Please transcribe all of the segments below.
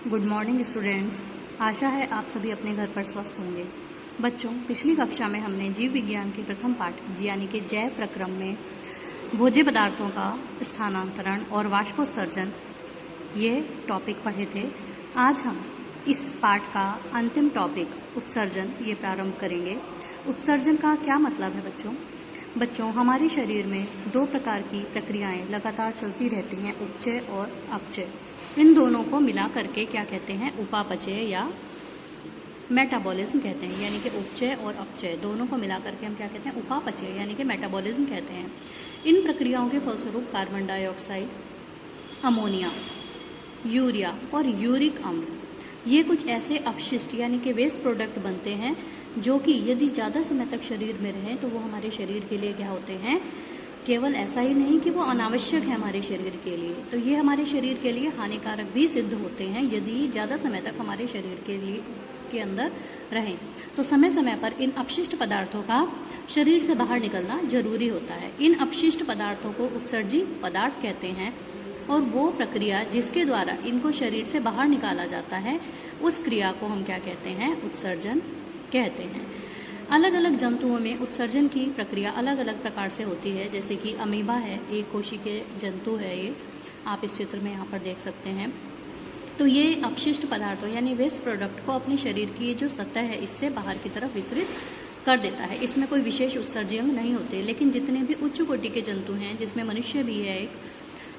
Good morning students. आशा है आप सभी अपने घर पर स्वस्थ होंगे। बच्चों, पिछली कक्षा में हमने जीव विज्ञान के प्रथम पाठ यानी कि जैव प्रक्रम में भोज्य पदार्थों का स्थानांतरण और वाष्पोत्सर्जन ये टॉपिक पढ़े थे। आज हम इस पाठ का अंतिम टॉपिक उत्सर्जन ये प्रारंभ करेंगे। उत्सर्जन का क्या मतलब है बच्चों, हमारे शरीर में दो प्रकार की प्रक्रियाएं लगातार चलती रहती हैं, उपचय और अपचय। इन दोनों को मिला करके क्या कहते हैं, उपापचय या मेटाबॉलिज्म कहते हैं। यानी कि उपचय और अपचय दोनों को मिला करके हम क्या कहते हैं, उपापचय यानी कि मेटाबॉलिज्म कहते हैं। इन प्रक्रियाओं के फलस्वरूप कार्बन डाइऑक्साइड, अमोनिया, यूरिया और यूरिक अम्ल ये कुछ ऐसे अपशिष्ट यानी कि वेस्ट प्रोडक्ट बनते हैं जो कि यदि ज़्यादा समय तक शरीर में रहें तो वो हमारे शरीर के लिए क्या होते हैं, केवल ऐसा ही नहीं कि वो अनावश्यक है हमारे शरीर के लिए, तो ये हमारे शरीर के लिए हानिकारक भी सिद्ध होते हैं यदि ज़्यादा समय तक हमारे शरीर के अंदर रहें। तो समय समय पर इन अपशिष्ट पदार्थों का शरीर से बाहर निकलना जरूरी होता है। इन अपशिष्ट पदार्थों को उत्सर्जी पदार्थ कहते हैं और वो प्रक्रिया जिसके द्वारा इनको शरीर से बाहर निकाला जाता है उस क्रिया को हम क्या कहते हैं, उत्सर्जन कहते हैं। अलग अलग जंतुओं में उत्सर्जन की प्रक्रिया अलग अलग प्रकार से होती है। जैसे कि अमीबा है, एक कोशिकीय जंतु है, ये आप इस चित्र में यहाँ पर देख सकते हैं। तो ये अपशिष्ट पदार्थों यानी वेस्ट प्रोडक्ट को अपने शरीर की ये जो सतह है इससे बाहर की तरफ विस्तृत कर देता है। इसमें कोई विशेष उत्सर्जी अंग नहीं होते, लेकिन जितने भी उच्च कोटि के जंतु हैं जिसमें मनुष्य भी है एक,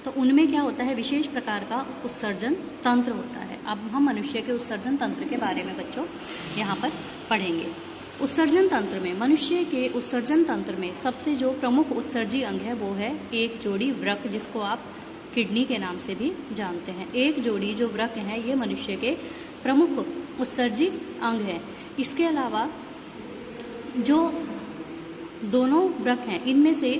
तो उनमें क्या होता है, विशेष प्रकार का उत्सर्जन तंत्र होता है। अब हम मनुष्य के उत्सर्जन तंत्र के बारे में बच्चों यहाँ पर पढ़ेंगे। उत्सर्जन तंत्र में, मनुष्य के उत्सर्जन तंत्र में सबसे जो प्रमुख उत्सर्जी अंग है वो है एक जोड़ी वृक्क, जिसको आप किडनी के नाम से भी जानते हैं। एक जोड़ी जो वृक्क है ये मनुष्य के प्रमुख उत्सर्जी अंग है। इसके अलावा जो दोनों वृक्क हैं इनमें से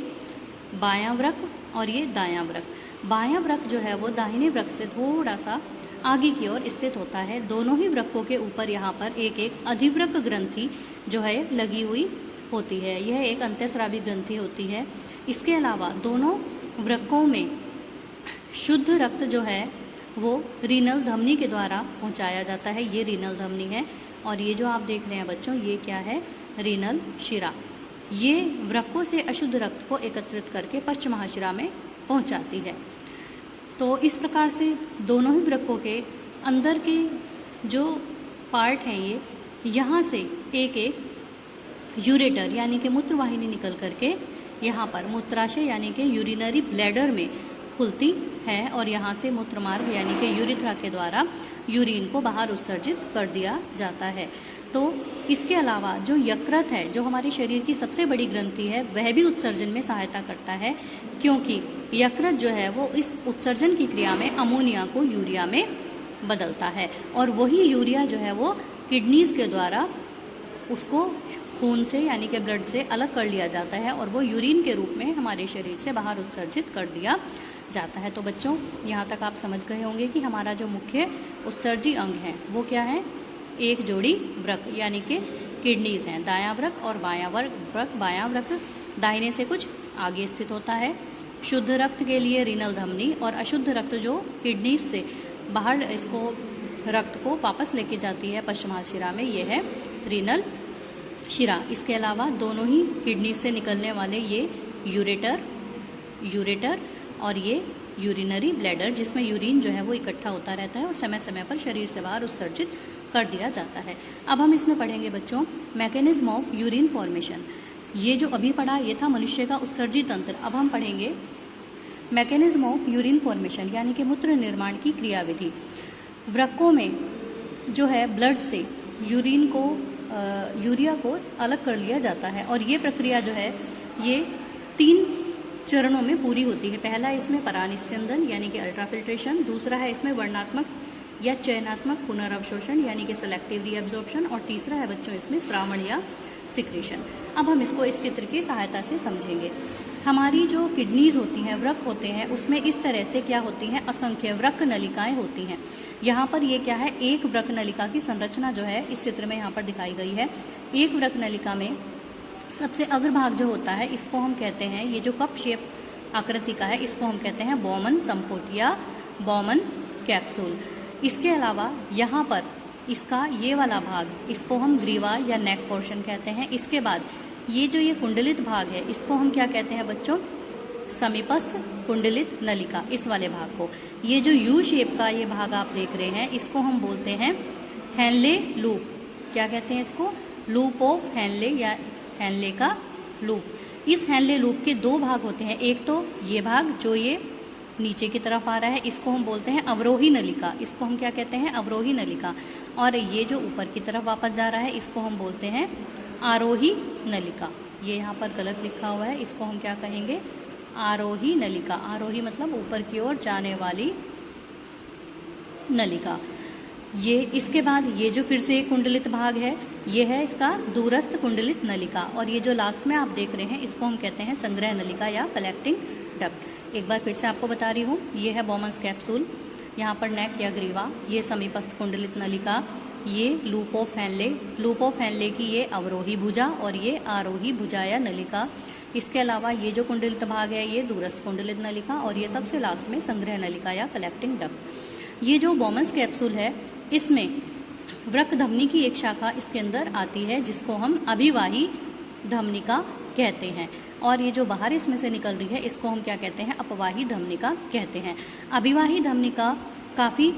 बायां वृक्क और ये दायां वृक्क, बायां वृक्क जो है वो दाहिने वृक्क से थोड़ा सा आगे की ओर स्थित होता है। दोनों ही वृक्कों के ऊपर यहाँ पर एक एक अधिवृक्क ग्रंथि जो है लगी हुई होती है। यह एक अंतःस्रावी ग्रंथि होती है। इसके अलावा दोनों वृक्कों में शुद्ध रक्त जो है वो रीनल धमनी के द्वारा पहुँचाया जाता है। ये रीनल धमनी है और ये जो आप देख रहे हैं बच्चों ये क्या है, रीनल शिरा। ये वृक्कों से अशुद्ध रक्त को एकत्रित करके पश्च महाशिरा में पहुँचाती है। तो इस प्रकार से दोनों ही वृक्कों के अंदर के जो पार्ट हैं ये यहाँ से एक एक यूरेटर यानी कि मूत्रवाहिनी निकल करके यहाँ पर मूत्राशय यानी कि यूरिनरी ब्लैडर में खुलती है और यहाँ से मूत्रमार्ग यानी कि यूरिथ्रा के द्वारा यूरिन को बाहर उत्सर्जित कर दिया जाता है। तो इसके अलावा जो यकृत है, जो हमारे शरीर की सबसे बड़ी ग्रंथि है, वह भी उत्सर्जन में सहायता करता है, क्योंकि यकृत जो है वो इस उत्सर्जन की क्रिया में अमोनिया को यूरिया में बदलता है और वही यूरिया जो है वो किडनीज के द्वारा उसको खून से यानी कि ब्लड से अलग कर लिया जाता है और वो यूरिन के रूप में हमारे शरीर से बाहर उत्सर्जित कर दिया जाता है। तो बच्चों यहाँ तक आप समझ गए होंगे कि हमारा जो मुख्य उत्सर्जी अंग है वो क्या है, एक जोड़ी वृक्क यानी कि किडनीज हैं, दायां वृक्क और बायां वृक्क। बायां वृक्क दाहिने से कुछ आगे स्थित होता है। शुद्ध रक्त के लिए रीनल धमनी और अशुद्ध रक्त जो किडनीज से बाहर इसको रक्त को वापस लेके जाती है पश्च महाशिरा में, ये है रीनल शिरा। इसके अलावा दोनों ही किडनी से निकलने वाले ये यूरेटर और ये यूरिनरी ब्लैडर, जिसमें यूरिन जो है वो इकट्ठा होता रहता है और समय समय पर शरीर से बाहर उत्सर्जित कर दिया जाता है। अब हम इसमें पढ़ेंगे बच्चों मैकेनिज्म ऑफ यूरिन फॉर्मेशन। ये जो अभी पढ़ा ये था मनुष्य का उत्सर्जी तंत्र। अब हम पढ़ेंगे मैकेनिज्म ऑफ यूरिन फॉर्मेशन यानी कि मूत्र निर्माण की क्रियाविधि। वृक्कों में जो है ब्लड से यूरिया को अलग कर लिया जाता है और ये प्रक्रिया जो है ये 3 चरणों में पूरी होती है। पहला इसमें परानिस्यंदन यानी कि अल्ट्राफिल्ट्रेशन, दूसरा है इसमें वर्णात्मक या चयनात्मक पुनर्अवशोषण यानी कि सेलेक्टिव रीअब्जॉर्प्शन और तीसरा है बच्चों इसमें श्रावण या सिक्रेशन। अब हम इसको इस चित्र की सहायता से समझेंगे। हमारी जो किडनीज होती हैं, वृक्क होते हैं, उसमें इस तरह से क्या होती हैं, असंख्य वृक्क नलिकाएं होती हैं। यहाँ पर ये क्या है, एक वृक्क नलिका की संरचना जो है इस चित्र में यहाँ पर दिखाई गई है। एक वृक्क नलिका में सबसे अग्रभाग जो होता है इसको हम कहते हैं, ये जो कप शेप आकृति का है इसको हम कहते हैं बॉमन संपुट या बॉमन कैप्सूल। इसके अलावा यहाँ पर इसका ये वाला भाग, इसको हम ग्रीवा या नेक पोर्शन कहते हैं। इसके बाद ये जो ये कुंडलित भाग है, इसको हम क्या कहते हैं बच्चों? समीपस्थ कुंडलित नलिका, इस वाले भाग को। ये जो यू शेप का ये भाग आप देख रहे हैं, इसको हम बोलते हैं हेनले लूप। क्या कहते हैं इसको? लूप ऑफ हेनले या हेनले का लूप। इस हेनले लूप के दो भाग होते हैं। एक तो ये भाग जो ये नीचे की तरफ आ रहा है, इसको हम बोलते हैं अवरोही नलिका। इसको हम क्या कहते हैं? अवरोही नलिका। और ये जो ऊपर की तरफ वापस जा रहा है, इसको हम बोलते हैं आरोही नलिका। ये यहाँ पर गलत लिखा हुआ है, इसको हम क्या कहेंगे? आरोही नलिका। आरोही मतलब ऊपर की ओर जाने वाली नलिका। ये इसके बाद ये जो फिर से एक कुंडलित भाग है, ये है इसका दूरस्थ कुंडलित नलिका। और ये जो लास्ट में आप देख रहे हैं, इसको हम कहते हैं संग्रह नलिका या कलेक्टिंग डक्ट। एक बार फिर से आपको बता रही हूँ, ये है बॉमन्स कैप्सूल, यहाँ पर नेक या ग्रीवा, ये समीपस्थ कुंडलित नलिका, ये loop of Henle. Loop of Henle की ये अवरोही भुजा और ये आरोही भुजा या नलिका। इसके अलावा ये जो कुंडलित भाग है, ये दूरस्थ कुंडलित नलिका, और ये सबसे लास्ट में संग्रह नलिका या कलेक्टिंग डक्ट। ये जो बॉमन्स कैप्सूल है, इसमें वृक्क धमनी की एक शाखा इसके अंदर आती है, जिसको हम अभिवाही धमनिका कहते हैं। और ये जो बाहर इसमें से निकल रही है, इसको हम क्या कहते हैं? अपवाही धमनिका कहते हैं। अभिवाही धमनिका काफ़ी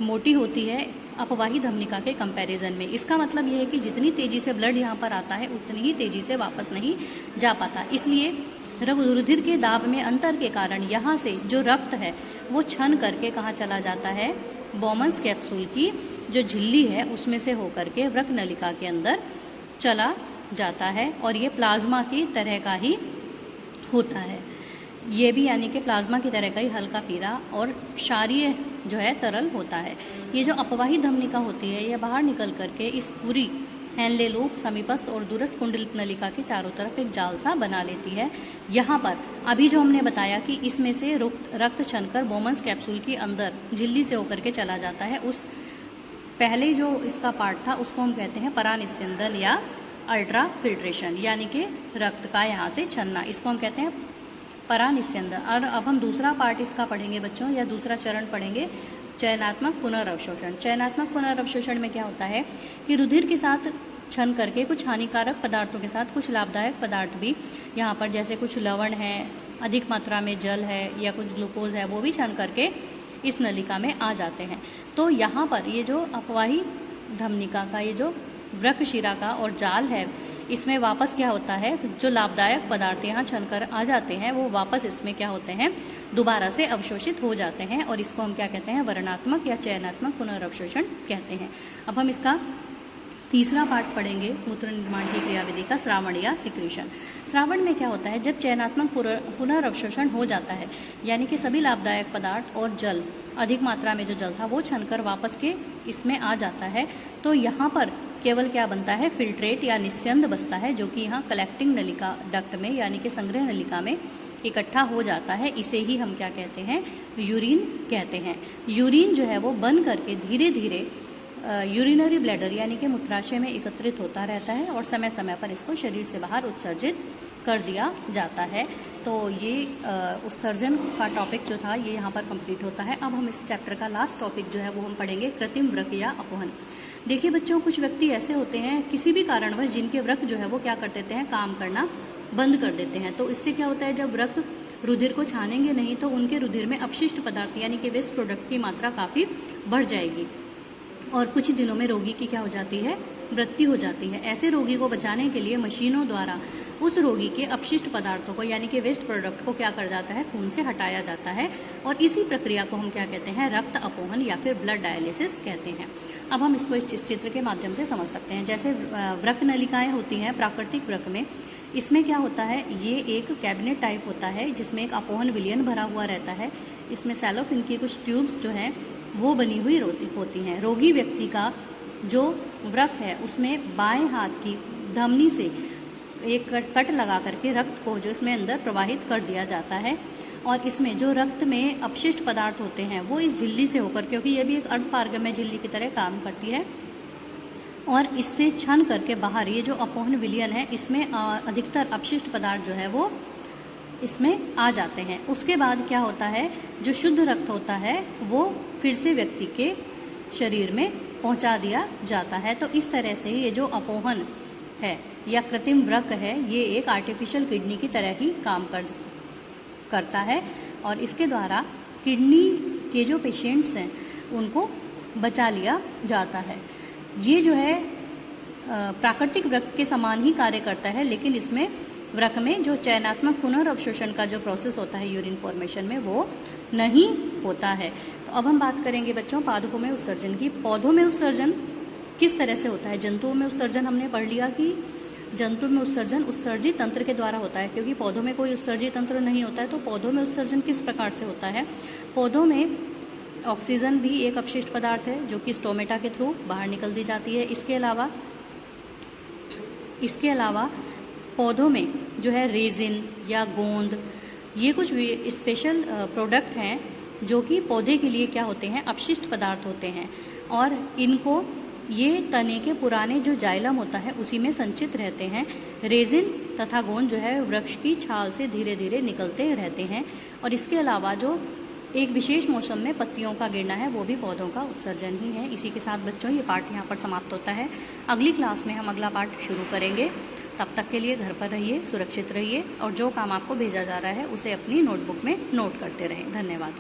मोटी होती है अपवाही धमनिका के कंपैरिजन में। इसका मतलब ये है कि जितनी तेजी से ब्लड यहाँ पर आता है, उतनी ही तेजी से वापस नहीं जा पाता। इसलिए रुधिर के दाब में अंतर के कारण यहाँ से जो रक्त है वो छन करके कहाँ चला जाता है? बॉमन्स कैप्सूल की जो झिल्ली है उसमें से होकर के वृक्क नलिका के अंदर चला जाता है। और ये प्लाज्मा की तरह का ही होता है। ये भी यानी कि प्लाज्मा की तरह का ही हल्का पीला और क्षारीय जो है तरल होता है। ये जो अपवाही धमनिका होती है, ये बाहर निकल करके इस पूरी हेनले लूप, समीपस्थ और दूरस्थ कुंडलित नलिका के चारों तरफ एक जाल सा बना लेती है। यहाँ पर अभी जो हमने बताया कि इसमें से रक्त छनकर बॉमन्स कैप्सूल के अंदर झिल्ली से होकर के चला जाता है, उस पहले जो इसका पार्ट था उसको हम कहते हैं परानिस्यंदन या अल्ट्रा फिल्ट्रेशन, यानी कि रक्त का यहाँ से छनना, इसको हम कहते हैं परानिस्यंदन। और अब हम दूसरा पार्ट इसका पढ़ेंगे बच्चों, या दूसरा चरण पढ़ेंगे, चयनात्मक पुनर्अवशोषण। चयनात्मक पुनर्अवशोषण में क्या होता है कि रुधिर के साथ छन करके कुछ हानिकारक पदार्थों के साथ कुछ लाभदायक पदार्थ भी यहाँ पर, जैसे कुछ लवण है, अधिक मात्रा में जल है या कुछ ग्लूकोज है, वो भी छन करके इस नलिका में आ जाते हैं। तो यहाँ पर ये जो अपवाही धमनिका का ये जो वृक्क शिरा का और जाल है, इसमें वापस क्या होता है? जो लाभदायक पदार्थ यहाँ छनकर आ जाते हैं, वो वापस इसमें क्या होते हैं? दोबारा से अवशोषित हो जाते हैं। और इसको हम क्या कहते हैं? वर्णात्मक या चयनात्मक पुनर्अवशोषण कहते हैं। अब हम इसका तीसरा पार्ट पढ़ेंगे, मूत्र निर्माण की क्रियाविधि का, श्रावण या सिक्रीशन। श्रावण में क्या होता है? जब चयनात्मक पुनर्अवशोषण हो जाता है, यानी कि सभी लाभदायक पदार्थ और जल, अधिक मात्रा में जो जल था वो छनकर वापस के इसमें आ जाता है, तो यहाँ पर केवल क्या बनता है? फिल्ट्रेट या निस्यंद बचता है, जो कि यहाँ कलेक्टिंग नलिका डक्ट में यानी कि संग्रह नलिका में इकट्ठा हो जाता है। इसे ही हम क्या कहते हैं? यूरिन कहते हैं। यूरिन जो है वो बन करके धीरे धीरे यूरिनरी ब्लैडर यानी कि मूत्राशय में एकत्रित होता रहता है और समय समय पर इसको शरीर से बाहर उत्सर्जित कर दिया जाता है। तो ये उत्सर्जन का टॉपिक जो था ये यहाँ पर कंप्लीट होता है। अब हम इस चैप्टर का लास्ट टॉपिक जो है वो हम पढ़ेंगे, कृत्रिम वृक्क या अपवहन। देखिए बच्चों, कुछ व्यक्ति ऐसे होते हैं किसी भी कारणवश जिनके वृक्क जो है वो क्या कर देते हैं? काम करना बंद कर देते हैं। तो इससे क्या होता है? जब वृक्क रुधिर को छानेंगे नहीं तो उनके रुधिर में अपशिष्ट पदार्थ यानी कि वेस्ट प्रोडक्ट की मात्रा काफ़ी बढ़ जाएगी और कुछ ही दिनों में रोगी की क्या हो जाती है? मृत्यु हो जाती है। ऐसे रोगी को बचाने के लिए मशीनों द्वारा उस रोगी के अपशिष्ट पदार्थों को यानी कि वेस्ट प्रोडक्ट को क्या कर जाता है? खून से हटाया जाता है और इसी प्रक्रिया को हम क्या कहते हैं? रक्त अपोहन या फिर ब्लड डायलिसिस कहते हैं। अब हम इसको इस चित्र के माध्यम से समझ सकते हैं। जैसे वृक्क नलिकाएं होती हैं प्राकृतिक वृक्क में, इसमें क्या होता है? ये एक कैबिनेट टाइप होता है जिसमें एक अपोहन विलयन भरा हुआ रहता है। इसमें सेलोफिन की कुछ ट्यूब्स जो हैं वो बनी हुई होती हैं। रोगी व्यक्ति का जो वृक्क है उसमें बाएं हाथ की धमनी से एक कट लगा करके रक्त को जो इसमें अंदर प्रवाहित कर दिया जाता है और इसमें जो रक्त में अपशिष्ट पदार्थ होते हैं वो इस झिल्ली से होकर, क्योंकि ये भी एक अर्धपारगम्य झिल्ली की तरह काम करती है, और इससे छन करके बाहर ये जो अपोहन विलयन है इसमें अधिकतर अपशिष्ट पदार्थ जो है वो इसमें आ जाते हैं। उसके बाद क्या होता है, जो शुद्ध रक्त होता है वो फिर से व्यक्ति के शरीर में पहुंचा दिया जाता है। तो इस तरह से ये जो अपोहन है या कृत्रिम वृक्क है, ये एक आर्टिफिशियल किडनी की तरह ही काम करता है और इसके द्वारा किडनी के जो पेशेंट्स हैं उनको बचा लिया जाता है। ये जो है प्राकृतिक वृक्क के समान ही कार्य करता है, लेकिन इसमें वृक्क में जो चयनात्मक पुनर्अवशोषण का जो प्रोसेस होता है यूरिन फॉर्मेशन में, वो नहीं होता है। तो अब हम बात करेंगे बच्चों पादपों में उत्सर्जन की। पौधों में उत्सर्जन किस तरह से होता है? जंतुओं में उत्सर्जन हमने पढ़ लिया कि जंतु में उत्सर्जन उत्सर्जित तंत्र के द्वारा होता है, क्योंकि पौधों में कोई उत्सर्जित तंत्र नहीं होता है। तो पौधों में उत्सर्जन किस प्रकार से होता है? पौधों में ऑक्सीजन भी एक अपशिष्ट पदार्थ है जो कि स्टोमेटा के थ्रू बाहर निकल दी जाती है। इसके अलावा पौधों में जो है रेजिन या गोंद, ये कुछ स्पेशल प्रोडक्ट हैं जो कि पौधे के लिए क्या होते हैं, अपशिष्ट पदार्थ होते हैं और इनको ये तने के पुराने जो जाइलम होता है उसी में संचित रहते हैं। रेजिन तथा गोंद जो है वृक्ष की छाल से धीरे धीरे निकलते रहते हैं और इसके अलावा जो एक विशेष मौसम में पत्तियों का गिरना है वो भी पौधों का उत्सर्जन ही है। इसी के साथ बच्चों ये पाठ यहाँ पर समाप्त होता है। अगली क्लास में हम अगला पाठ शुरू करेंगे। तब तक के लिए घर पर रहिए, सुरक्षित रहिए और जो काम आपको भेजा जा रहा है उसे अपनी नोटबुक में नोट करते रहें। धन्यवाद।